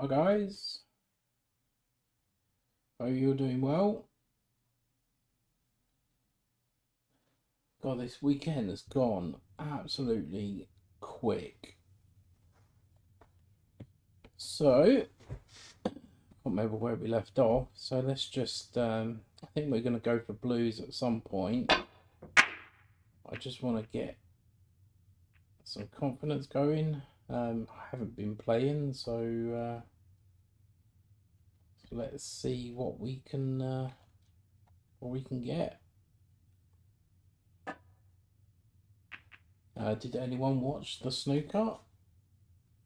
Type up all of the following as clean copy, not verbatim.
Hi guys, hope you're doing well. God, this weekend has gone absolutely quick. So, I can't remember where we left off. So let's just, I think we're going to go for blues at some point. I just want to get some confidence going. I haven't been playing, so let's see what we can get. Did anyone watch the snooker?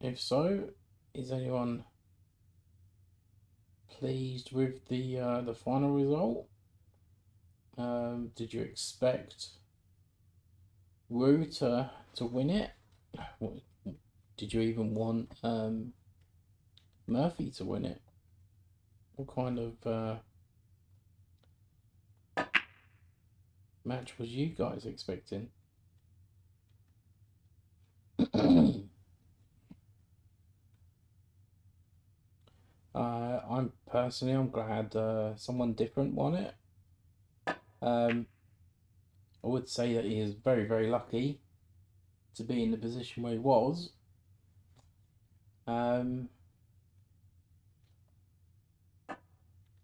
If so, is anyone pleased with the final result? Did you expect Wu to win it? Did you even want Murphy to win it? What kind of match was you guys expecting? I'm glad someone different won it. I would say that he is very, very lucky to be in the position where he was.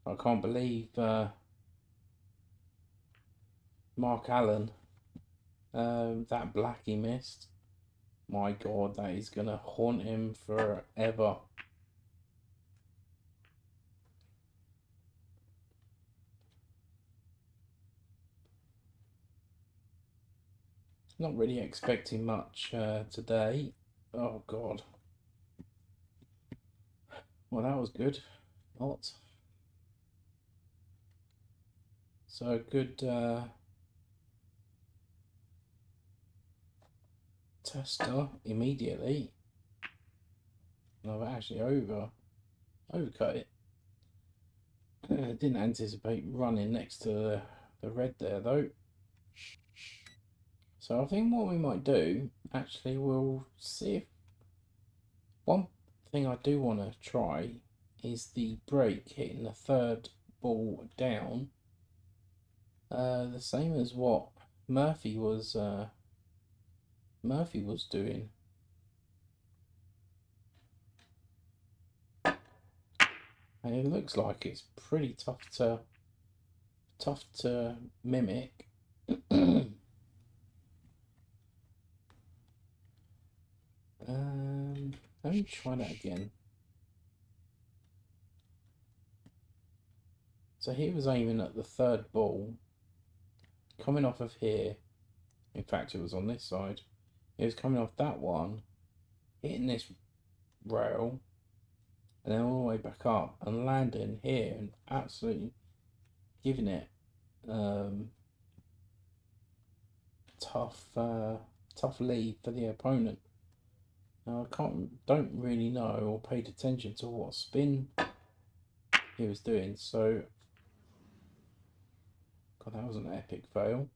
I can't believe Mark Allen, that black he missed. My God, that is gonna haunt him forever. Not really expecting much today. Oh God. Well, that was good. Not. So good tester immediately. And I've actually overcut it. Didn't anticipate running next to the red there though. So I think what we might do, actually, we'll see if one thing I do want to try is the break hitting the third ball down. The same as what Murphy was doing. And it looks like it's pretty tough to mimic. Let me try that again. So he was aiming at the third ball, coming off of here. In fact, it was on this side. He was coming off that one, hitting this rail, and then all the way back up and landing here and absolutely giving it tough lead for the opponent. Now I don't really know or paid attention to what spin he was doing. So, God, that was an epic fail.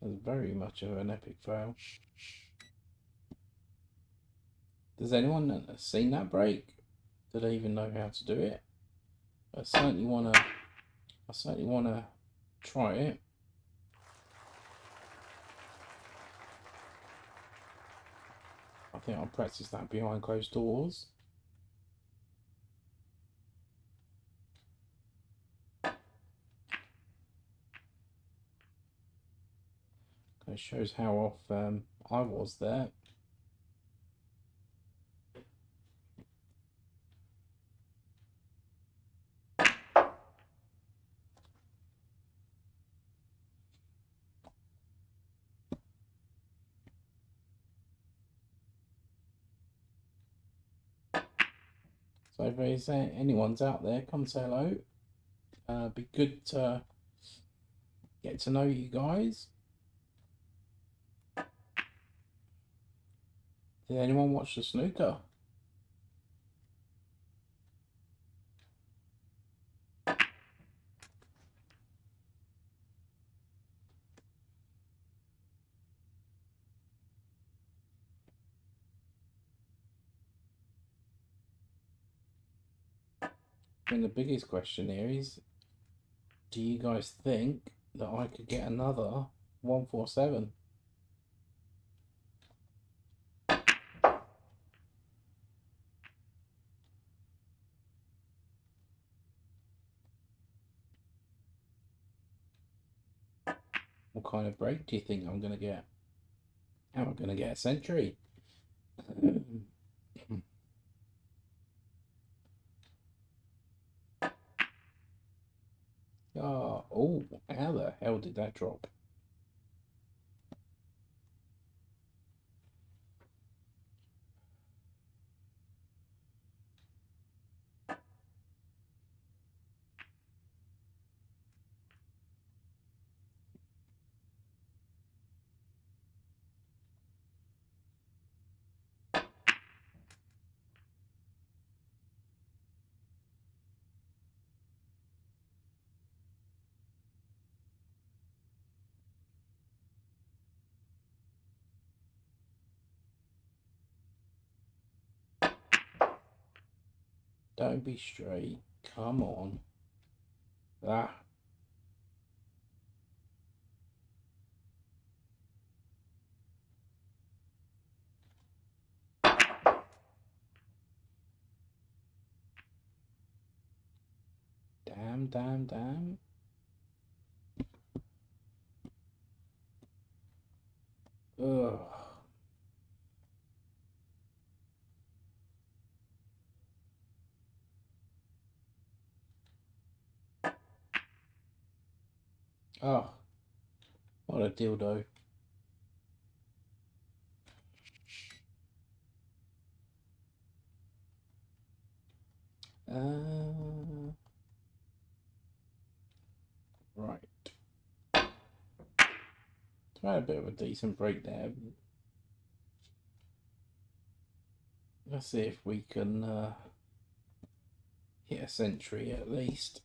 That was very much of an epic fail. Does anyone seen that break? Do they even know how to do it? I certainly wanna try it. I think I'll practice that behind closed doors. It shows how off I was there. So if there's anyone's out there, come say hello. Be good to get to know you guys. Did anyone watch the snooker? And the biggest question here is, do you guys think that I could get another 147? What kind of break do you think I'm going to get? Am I going to get a century? Oh, how the hell did that drop? Don't be straight. Come on. Ah. Damn, damn, damn. Ugh. Oh, what a dildo. Right. So I had a bit of a decent break there. Let's see if we can hit a century at least.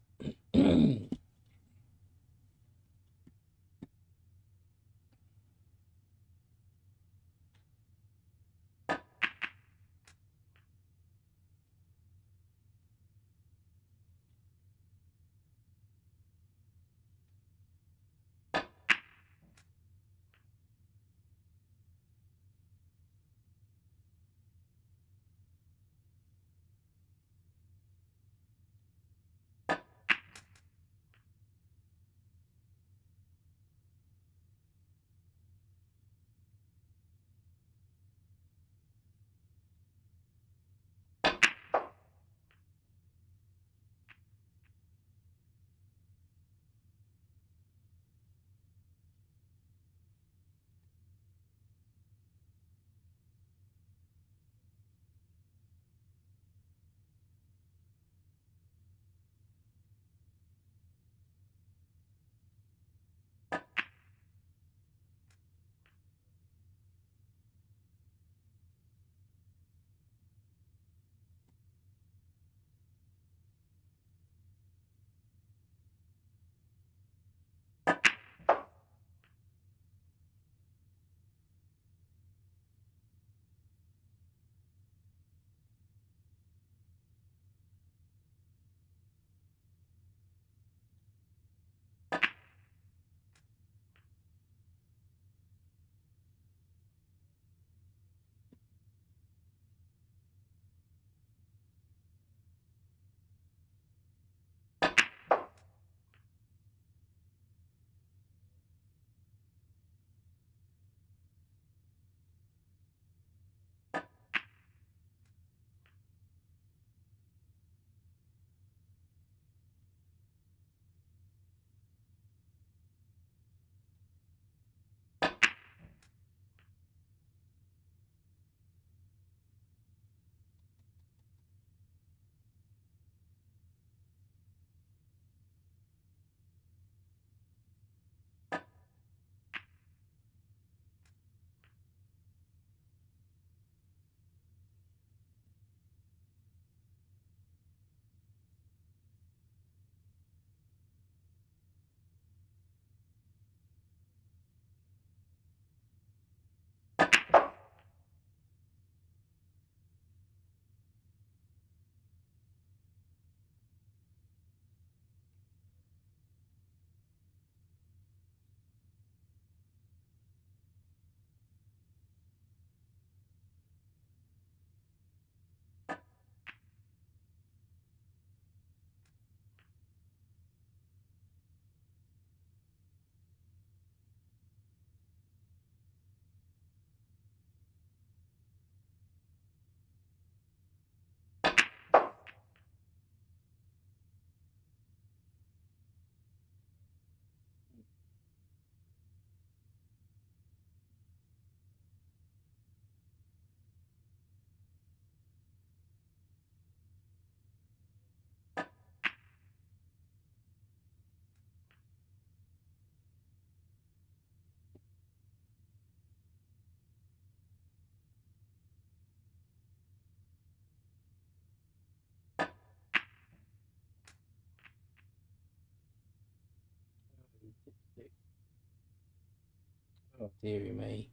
Oh, dearie me.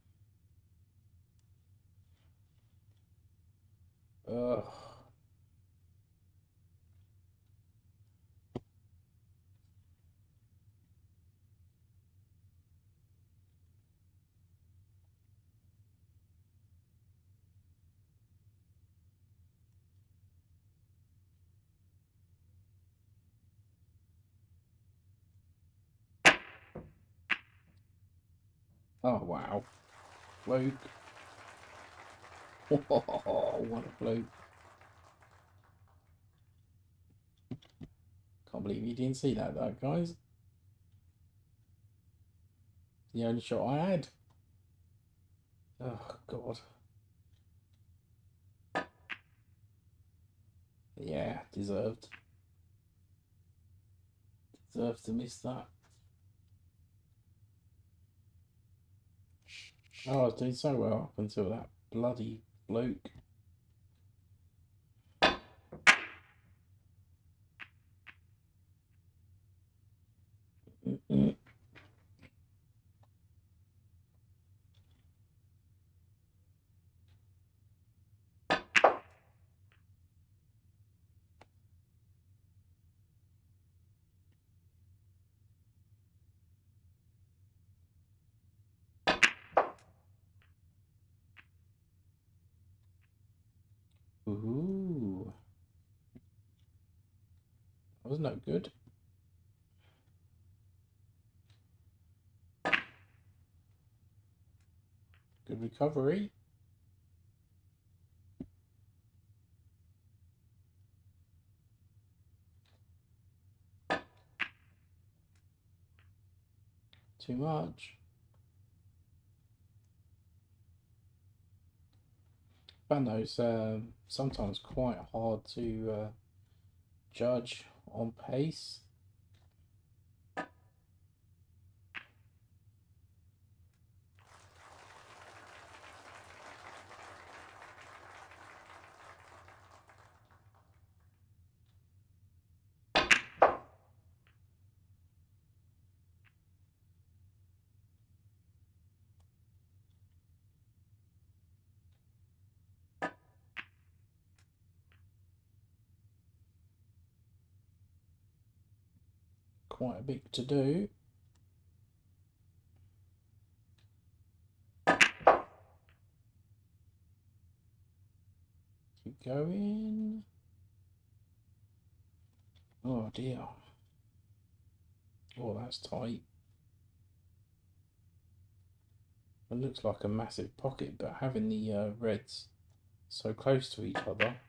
Ugh. Oh, wow. Fluke. Oh, what a fluke. Can't believe you didn't see that, though, guys. The only shot I had. Oh, God. Yeah, deserved. Deserved to miss that. Oh, I was doing so well up until that bloody fluke. Ooh. That was no good. Good recovery. Too much. Found those sometimes quite hard to judge on pace. Quite a bit to do. Keep going. Oh dear. Oh, that's tight. It looks like a massive pocket, but having the reds so close to each other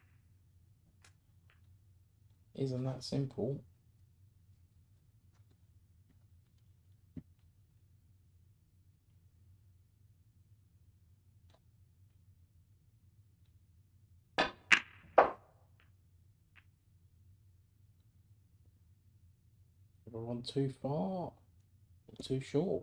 isn't that simple. Have I gone too far or too short?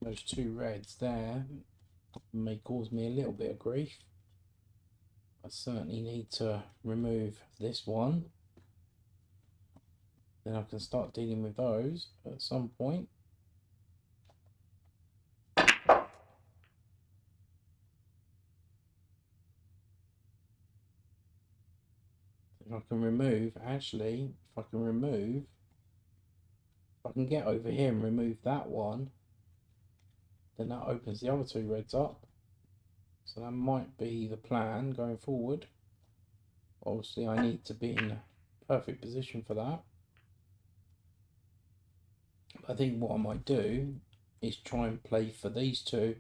Those two reds there may cause me a little bit of grief. I certainly need to remove this one. Then I can start dealing with those at some point. If I can remove, actually, if I can get over here and remove that one, then that opens the other two reds up. So that might be the plan going forward. Obviously, I need to be in a perfect position for that. I think what I might do is try and play for these two,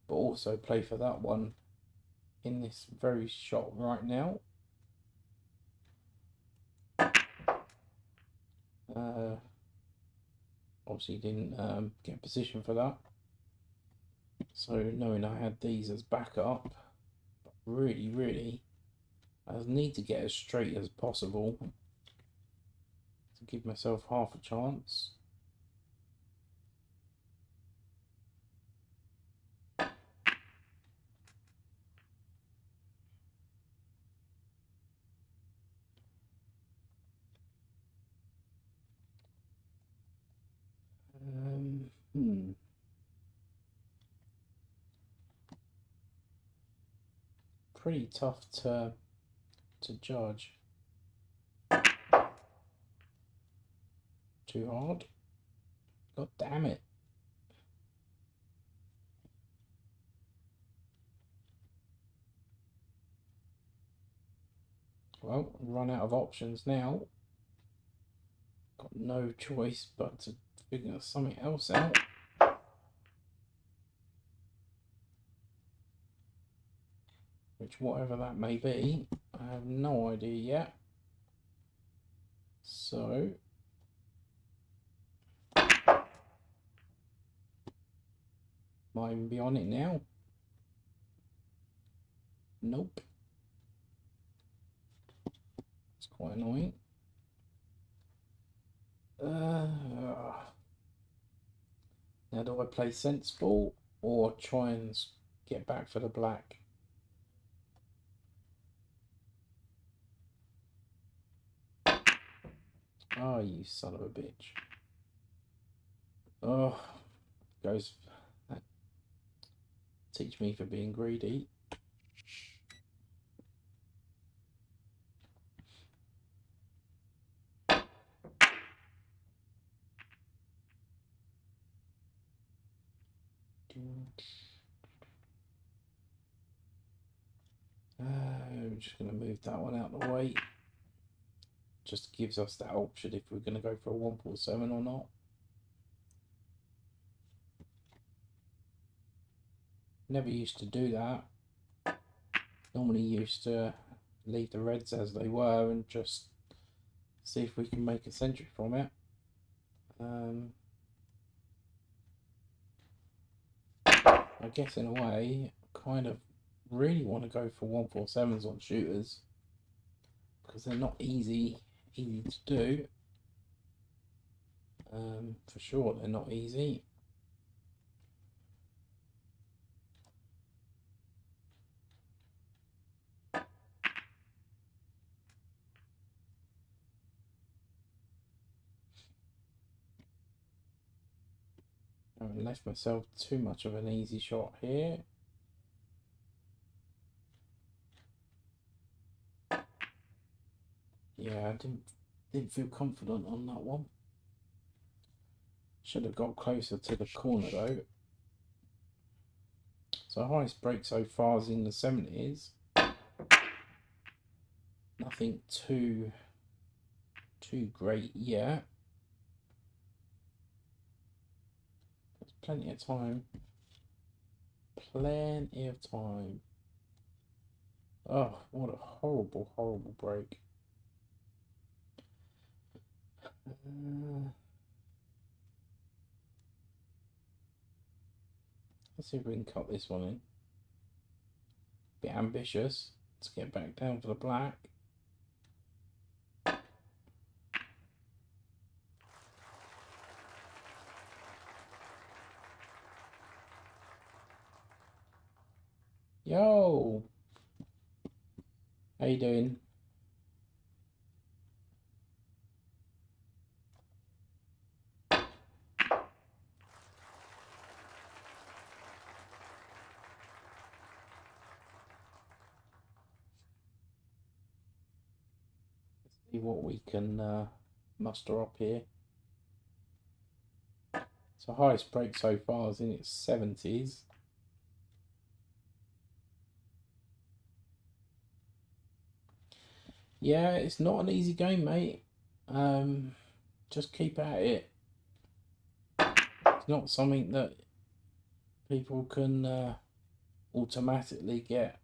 but also play for that one in this very shot right now. Obviously didn't get a position for that. So knowing I had these as backup, really, I need to get as straight as possible to give myself half a chance. Pretty tough to judge. Too hard. God damn it. Well, run out of options now. Got no choice but to figure something else out. Which, whatever that may be, I have no idea yet. So, might even be on it now. Nope. It's quite annoying. Now, do I play sensible or try and get back for the black? Oh, you son of a bitch. Oh, goes. Teach me for being greedy. I'm just going to move that one out of the way. Just gives us that option if we're going to go for a 147 or not. Never used to do that. Normally used to leave the reds as they were and just see if we can make a century from it. I guess in a way, kind of really want to go for 147s on shooters because they're not easy to do. For sure, they're not easy. I haven't left myself too much of an easy shot here. Yeah, I didn't feel confident on that one. Should have got closer to the corner though. So highest break so far is in the 70s. Nothing too great yet. There's plenty of time. Plenty of time. Oh, what a horrible, horrible break. Let's see if we can cut this one in. Bit ambitious. Let's get back down for the black. Yo! How you doing? See what we can muster up here. So highest break so far is in its 70s. Yeah, it's not an easy game, mate. Just keep at it. It's not something that people can automatically get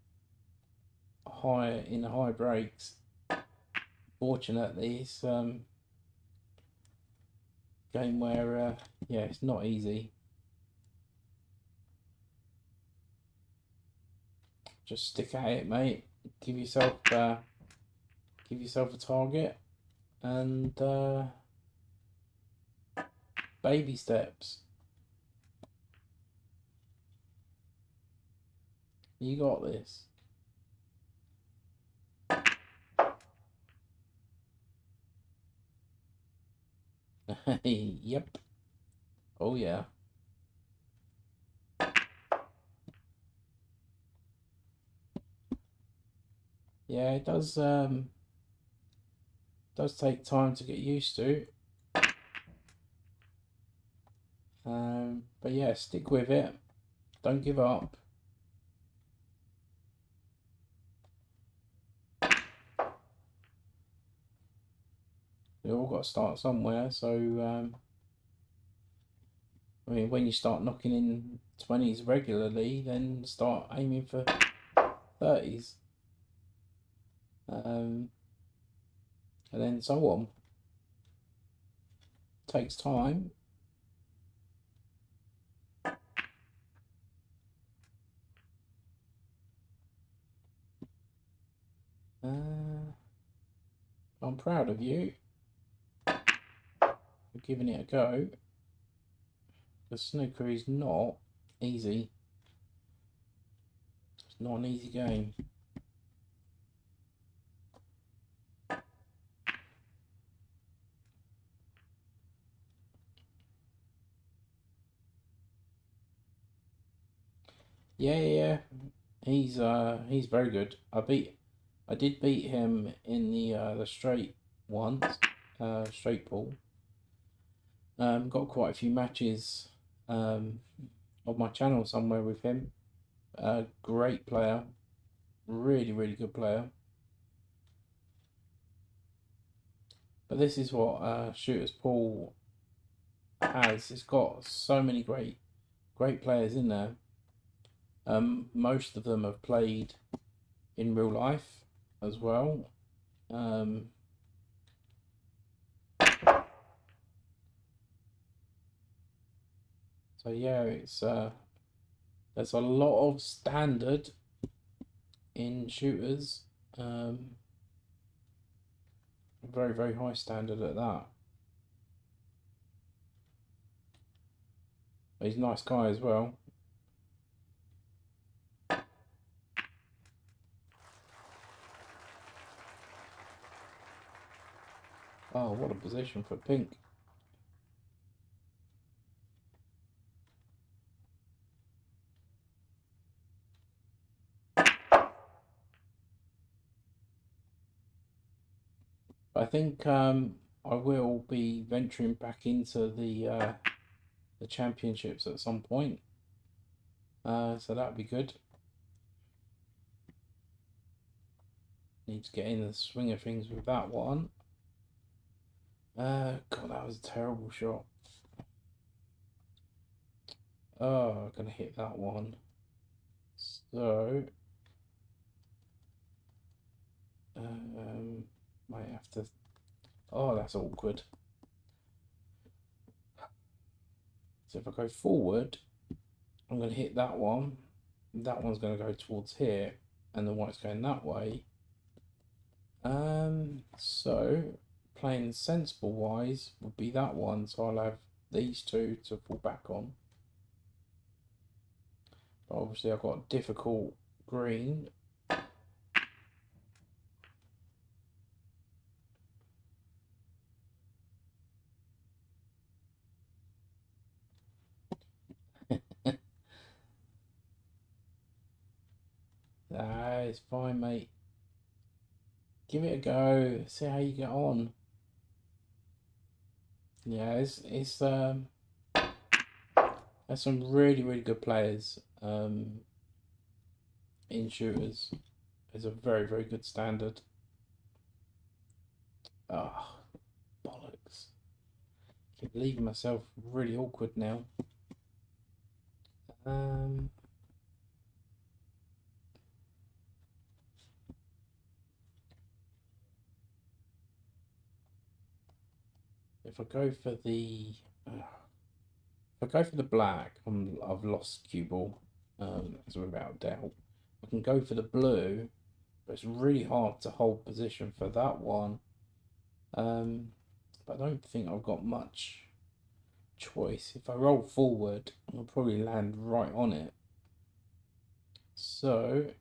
higher in the high breaks. Fortunately, it's game where yeah, it's not easy. Just stick at it, mate. Give yourself a target and baby steps. You got this. Yep. Oh yeah. Yeah, it does take time to get used to. But yeah, stick with it. Don't give up. We all got to start somewhere. So I mean, when you start knocking in 20s regularly, then start aiming for 30s, and then so on. Takes time. I'm proud of you for giving it a go. The snooker is not easy. It's not an easy game. Yeah. He's very good. I did beat him in the straight once, straight pool. Got quite a few matches on my channel somewhere with him. Great player, really good player. But this is what Shooters Pool has. It's got so many great players in there. Most of them have played in real life as well. So yeah, it's there's a lot of standard in shooters. Very high standard at that. He's a nice guy as well. Oh, what a position for pink. I think I will be venturing back into the championships at some point. So that'd be good. Need to get in the swing of things with that one. God, that was a terrible shot. Oh, I'm gonna hit that one. So, might have to. Oh, that's awkward. So if I go forward, I'm gonna hit that one. That one's gonna go towards here, and the white's going that way. So playing sensible wise would be that one. So I'll have these two to fall back on. But obviously I've got difficult green. Ah, it's fine, mate. Give it a go. See how you get on. Yeah, it's there's some really good players in shooters. It's a very good standard. Ah, oh, bollocks. Keep leaving myself really awkward now. If I go for the black, I've lost cue ball, as without doubt. I can go for the blue, but it's really hard to hold position for that one. But I don't think I've got much choice. If I roll forward, I'll probably land right on it. So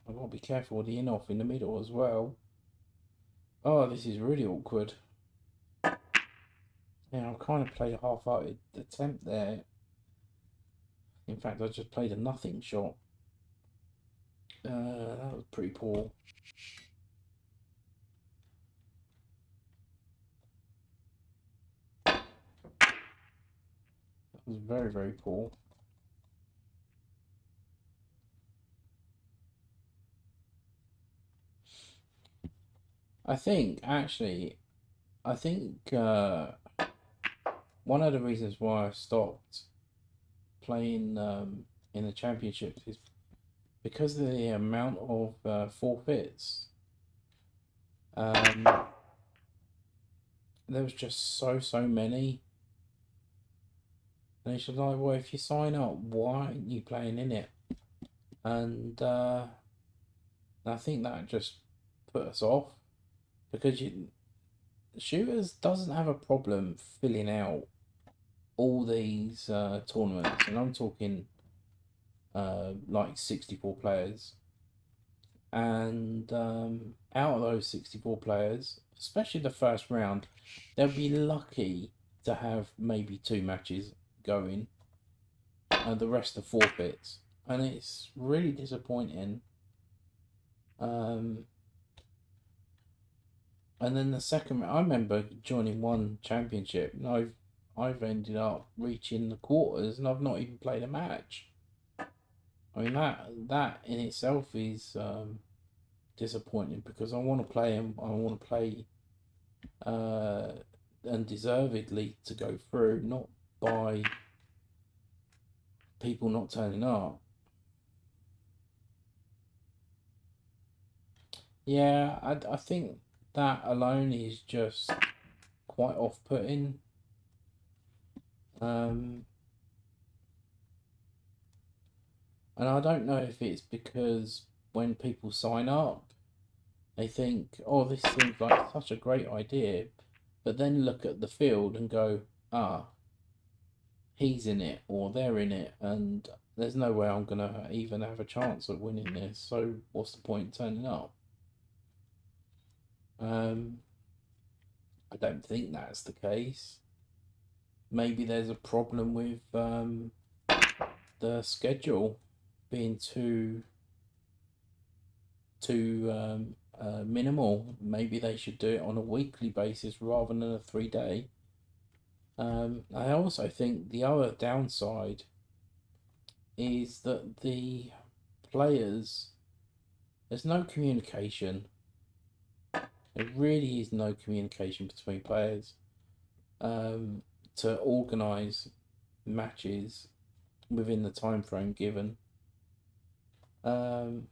I've got to be careful with the in-off in the middle as well. Oh, this is really awkward. Yeah, I kind of played a half-hearted attempt there. In fact, I just played a nothing shot. That was pretty poor. That was very, very poor. I think, actually, I think one of the reasons why I stopped playing in the championships is because of the amount of forfeits. Um, there was just so many. And it's just like, well, if you sign up, why aren't you playing in it? And I think that just put us off because shooters doesn't have a problem filling out all these tournaments, and I'm talking like 64 players. And out of those 64 players, especially the first round, they'll be lucky to have maybe two matches going, and the rest are forfeits. And it's really disappointing. Um, and then the second, I remember joining one championship, and I've ended up reaching the quarters, and I've not even played a match. I mean that in itself is disappointing because I want to play and I want to play uh, undeservedly to go through, not by people not turning up. Yeah, I think that alone is just quite off-putting. Um, and I don't know if it's because when people sign up, they think, oh, this seems like such a great idea, but then look at the field and go, ah, he's in it or they're in it, and there's no way I'm gonna even have a chance at winning this. So what's the point in turning up? Um, I don't think that's the case. Maybe there's a problem with the schedule being too minimal. Maybe they should do it on a weekly basis rather than a 3 day. I also think the other downside is that the players, there's no communication. There really is no communication between players um, to organise matches within the time frame given. Um,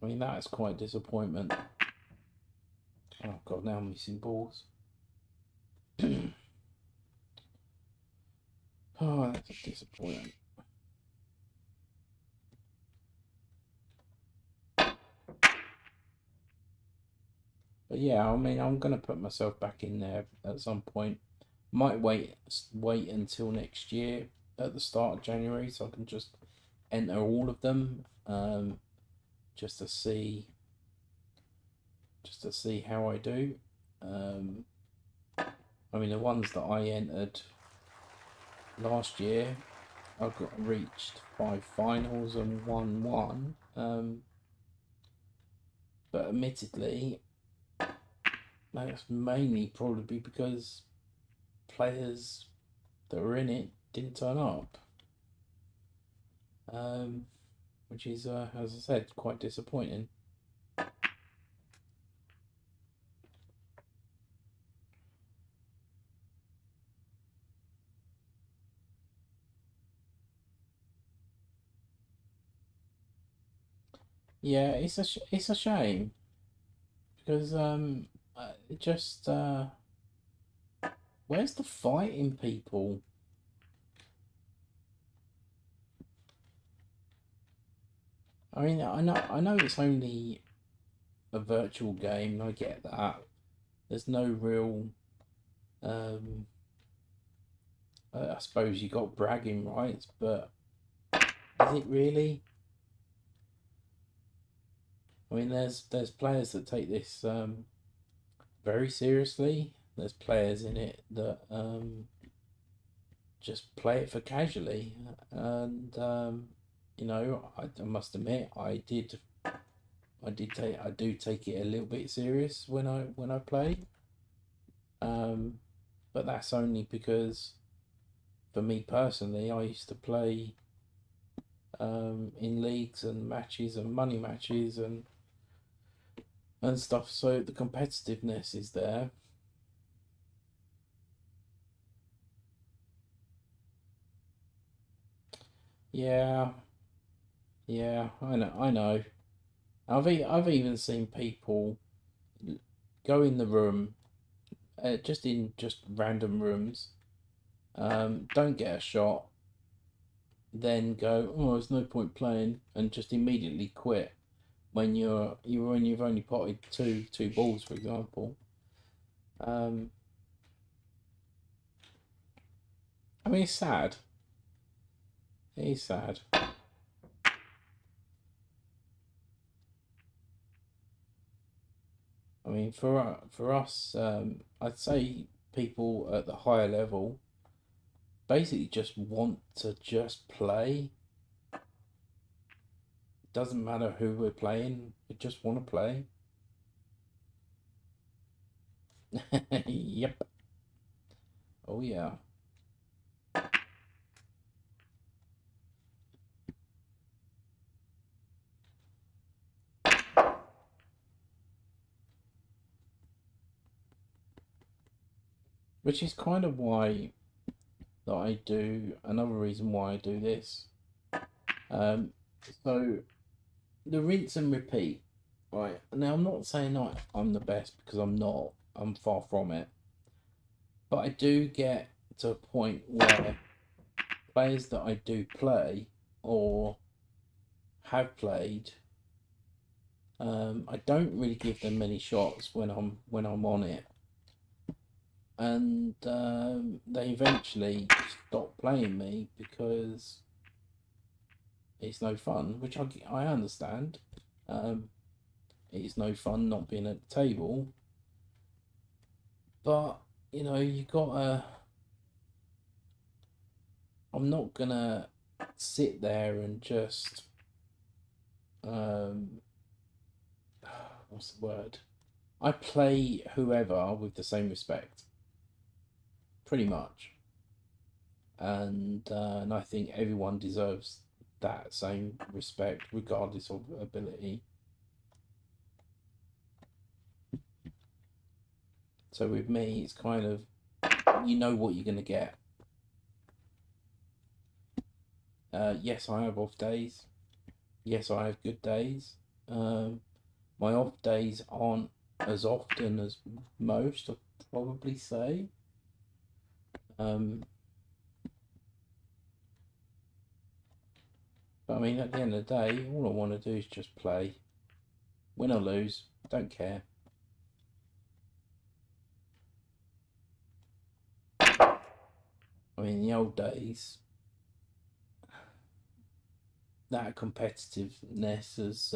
I mean, that is quite disappointment. Oh god, now I'm missing balls. Oh, that's a disappointment. But yeah, I mean, I'm gonna put myself back in there at some point. Might wait until next year at the start of January so I can just enter all of them, just to see how I do. Um, I mean, the ones that I entered last year, I got reached 5 finals and won one. But admittedly, that's mainly probably because players that were in it didn't turn up, um, which is, as I said, quite disappointing. Yeah, it's a shame because it just where's the fight in people? I mean, I know it's only a virtual game. I get that. There's no real. Um, I suppose you got bragging rights, but is it really? I mean, there's players that take this very seriously. There's players in it that just play it for casually, and I must admit I did I do take it a little bit serious when I play. But that's only because for me personally, I used to play in leagues and matches and money matches and stuff. So the competitiveness is there. Yeah, yeah, I know, I know. I've even seen people go in the room, just in just random rooms, don't get a shot, then go, oh, there's no point playing, and just immediately quit when you've only potted two balls, for example. Um, I mean, it's sad. It is sad. I mean, for us, I'd say people at the higher level basically just want to just play. Doesn't matter who we're playing, we just want to play. Yep. Oh yeah. Which is kind of why that I do another reason why I do this. Um, so the rinse and repeat. Right now, I'm not saying I'm the best because I'm not. I'm far from it. But I do get to a point where players that I do play or have played, I don't really give them many shots when I'm on it, and they eventually stop playing me because it's no fun, which I understand. Um, it's no fun not being at the table, but you gotta. I'm not gonna sit there and just um, what's the word? I play whoever with the same respect, pretty much, and I think everyone deserves that same respect, regardless of ability. So with me, it's kind of you know what you're gonna get. Yes, I have off days. Yes, I have good days. Um, my off days aren't as often as most, I'd probably say. Um, but I mean, at the end of the day, all I want to do is just play. Win or lose, don't care. I mean, in the old days, that competitiveness has.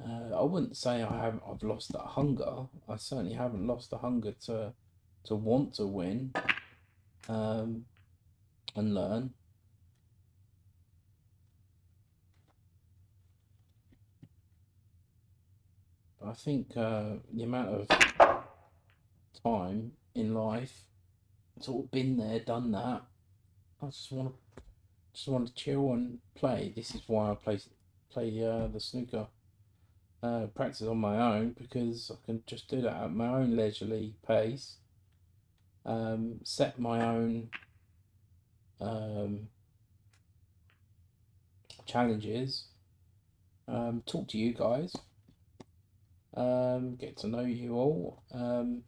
I wouldn't say I've lost that hunger. I certainly haven't lost the hunger to want to win um, and learn. I think the amount of time in life, sort of been there, done that. I just want to chill and play. This is why I play the snooker practice on my own because I can just do that at my own leisurely pace. Set my own um, challenges. Talk to you guys. Get to know you all. And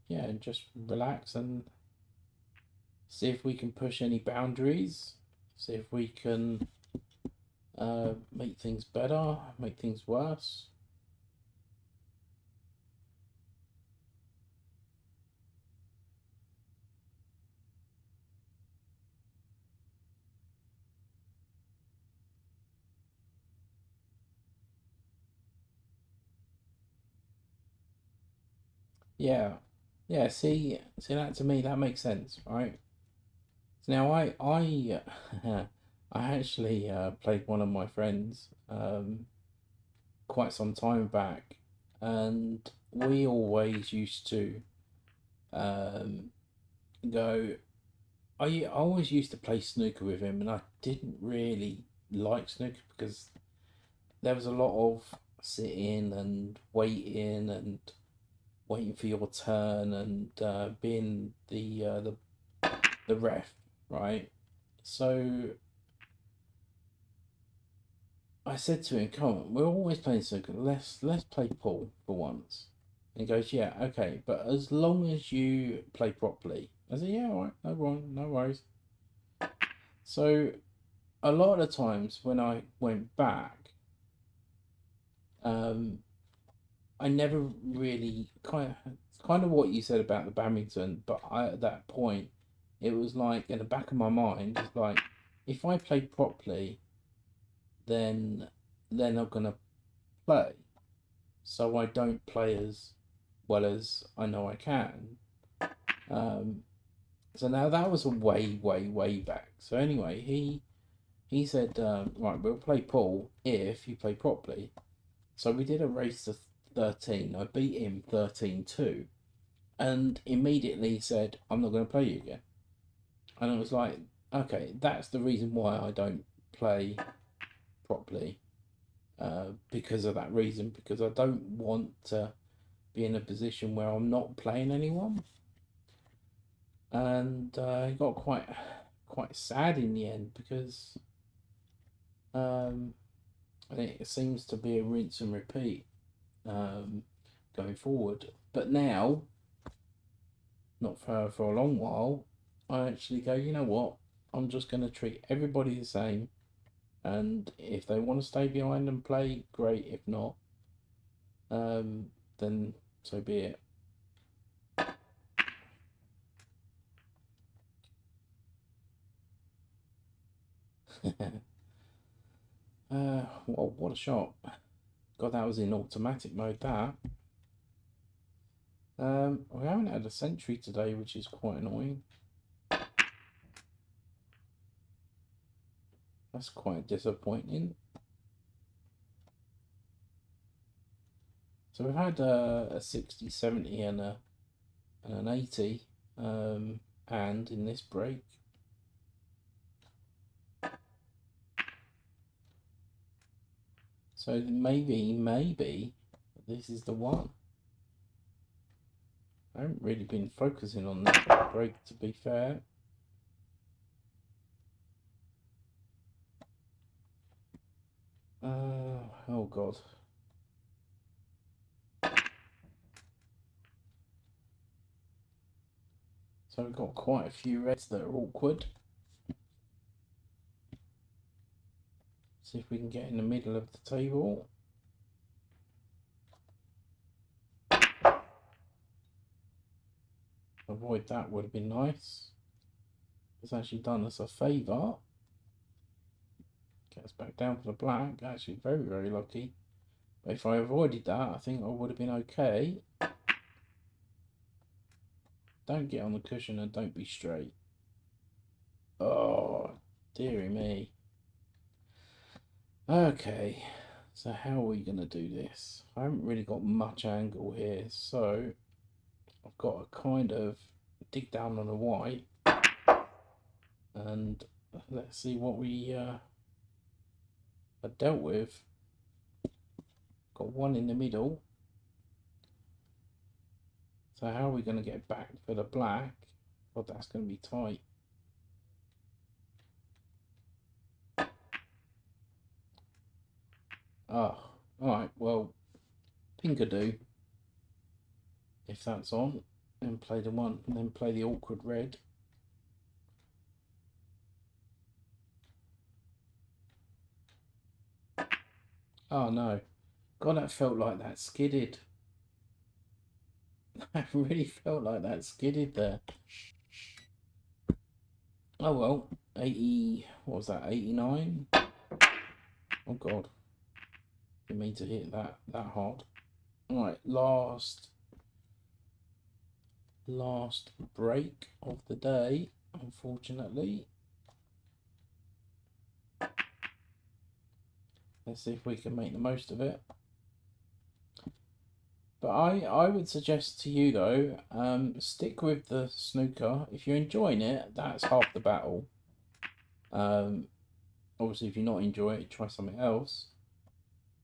yeah, and just relax and see if we can push any boundaries. See if we can make things better, make things worse. Yeah, yeah. See that to me that makes sense, right? So now I I actually played one of my friends quite some time back, and we always used to um, go. I always used to play snooker with him, and I didn't really like snooker because there was a lot of sitting and waiting for your turn and being the ref, right? So I said to him, "Come on, we're always playing snooker. Let's play pool for once." And he goes, "Yeah, okay, but as long as you play properly." I said, "Yeah, all right, no wrong, no worries." So a lot of the times when I went back, um, I never really kind of what you said about the badminton, but at that point, it was like in the back of my mind, it's like if I play properly, then I'm gonna play. So I don't play as well as I know I can. Um, so now that was a way back. So anyway, he said, right, we'll play pool if you play properly. So we did a race to 13. I beat him 13-2, and immediately said, I'm not going to play you again. And I was like, okay, that's the reason why I don't play properly, because of that reason, because I don't want to be in a position where I'm not playing anyone. And it got quite sad in the end because um, it seems to be a rinse and repeat going forward. But now, not for a long while, I actually go, you know what? I'm just going to treat everybody the same. And if they want to stay behind and play, great. If not, um, then so be it. Well, what a shot. God, that was in automatic mode, that. We haven't had a century today, which is quite annoying. That's quite disappointing. So we've had a 60, 70 and an 80, and in this break. So maybe this is the one. I haven't really been focusing on this break, to be fair. Oh God. So we've got quite a few reds that are awkward. See if we can get in the middle of the table. Avoid that would have been nice. It's actually done us a favour. Get us back down for the black. Actually, very lucky. But if I avoided that, I think I would have been okay. Don't get on the cushion and don't be straight. Oh, dearie me. Okay, so how are we going to do this? I haven't really got much angle here, so I've got to kind of dig down on the white and let's see what we are dealt with. Got one in the middle. So how are we going to get back for the black? God, that's going to be tight. Oh, alright, well, Pinkadoo, if that's on, then play the one, and then play the awkward red. Oh no, God, that felt like that skidded. I really felt like that skidded there. Oh well, 80, what was that, 89? Oh God, didn't mean to hit that hard. Alright, last break of the day, unfortunately. Let's see if we can make the most of it. But I would suggest to you though, stick with the snooker. If you're enjoying it, that's half the battle. Obviously, if you're not enjoying it, try something else.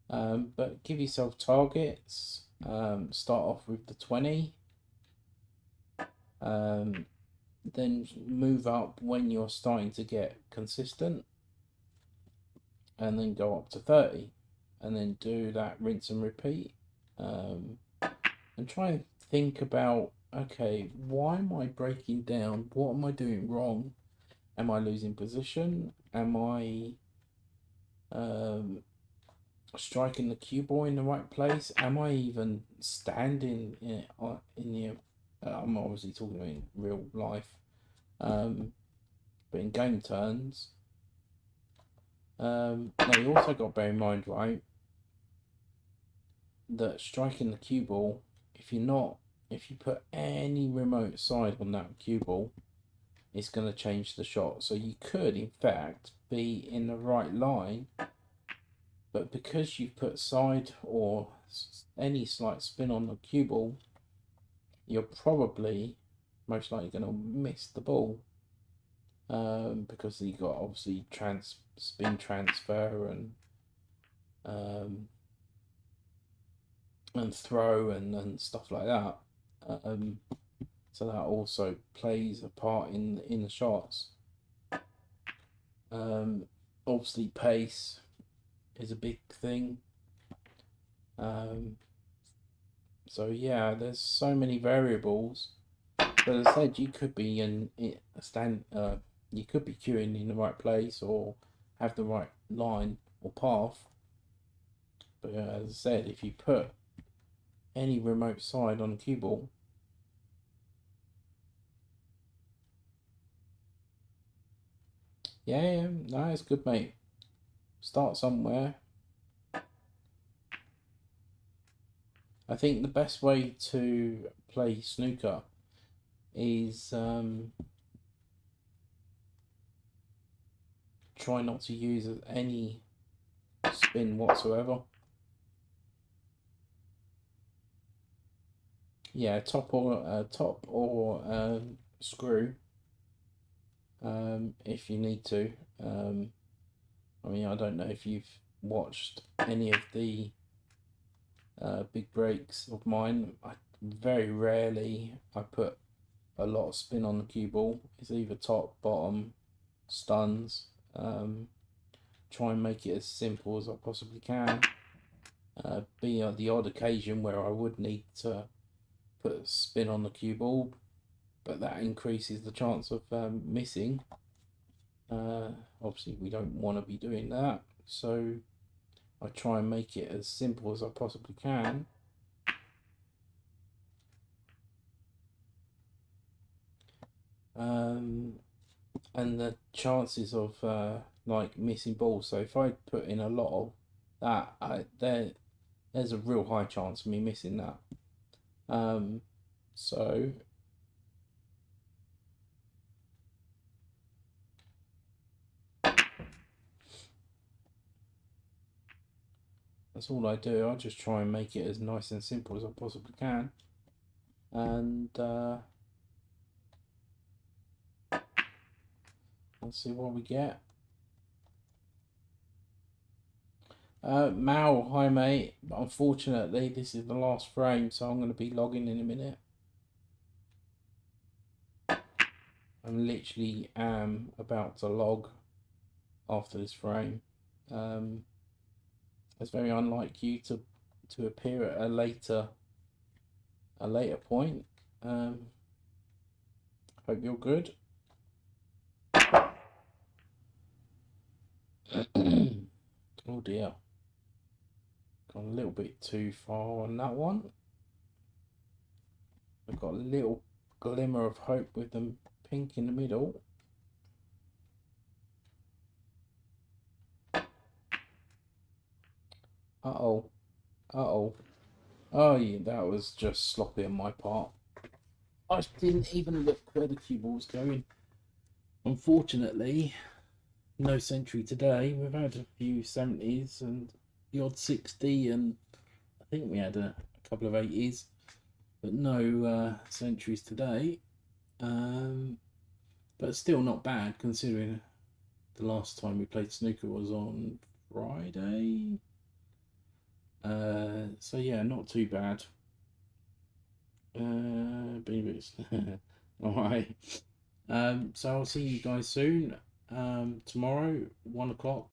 But give yourself targets. Start off with the 20. Then move up when you're starting to get consistent. And then go up to 30. And then do that rinse and repeat. And try and think about, okay, why am I breaking down? What am I doing wrong? Am I losing position? Am I striking the cue ball in the right place? Am I even standing in the? I'm obviously talking about in real life, but in game terms. Now you also got to bear in mind, right, that striking the cue ball, if you put any remote side on that cue ball, it's going to change the shot. So you could, in fact, be in the right line, but because you've put side or any slight spin on the cue ball, you're probably most likely going to miss the ball, because you've got obviously spin transfer and throw and stuff like that. So that also plays a part in the shots. Obviously pace is a big thing. So yeah, there's so many variables. But as I said, you could be you could be queuing in the right place or have the right line or path. But as I said, if you put any remote side on the cue ball, yeah, no, it's good, mate. Start somewhere. I think the best way to play snooker is try not to use any spin whatsoever. Yeah, top or screw, if you need to. I mean, I don't know if you've watched any of the big breaks of mine. Very rarely I put a lot of spin on the cue ball. It's either top, bottom, stuns. Try and make it as simple as I possibly can. Be on the odd occasion where I would need to put a spin on the cue ball, but that increases the chance of missing. Obviously we don't want to be doing that, so I try and make it as simple as I possibly can. And the chances of like missing balls, so if I put in a lot of that, there's a real high chance of me missing that. So that's all I do. I just try and make it as nice and simple as I possibly can. And let's see what we get. Mal, hi mate. Unfortunately, this is the last frame, so I'm going to be logging in a minute. I'm literally about to log after this frame. It's very unlike you to appear at a later point. Hope you're good. Oh dear, got a little bit too far on that one. I've got a little glimmer of hope with the pink in the middle. Uh-oh. Uh-oh. Oh, yeah, that was just sloppy on my part. I didn't even look where the cue ball was going. Unfortunately, no century today. We've had a few 70s and the odd 60, and I think we had a couple of 80s, but no centuries today. But still not bad considering the last time we played snooker was on Friday. So yeah, not too bad. Babies. All right. So I'll see you guys soon. Tomorrow, 1 o'clock.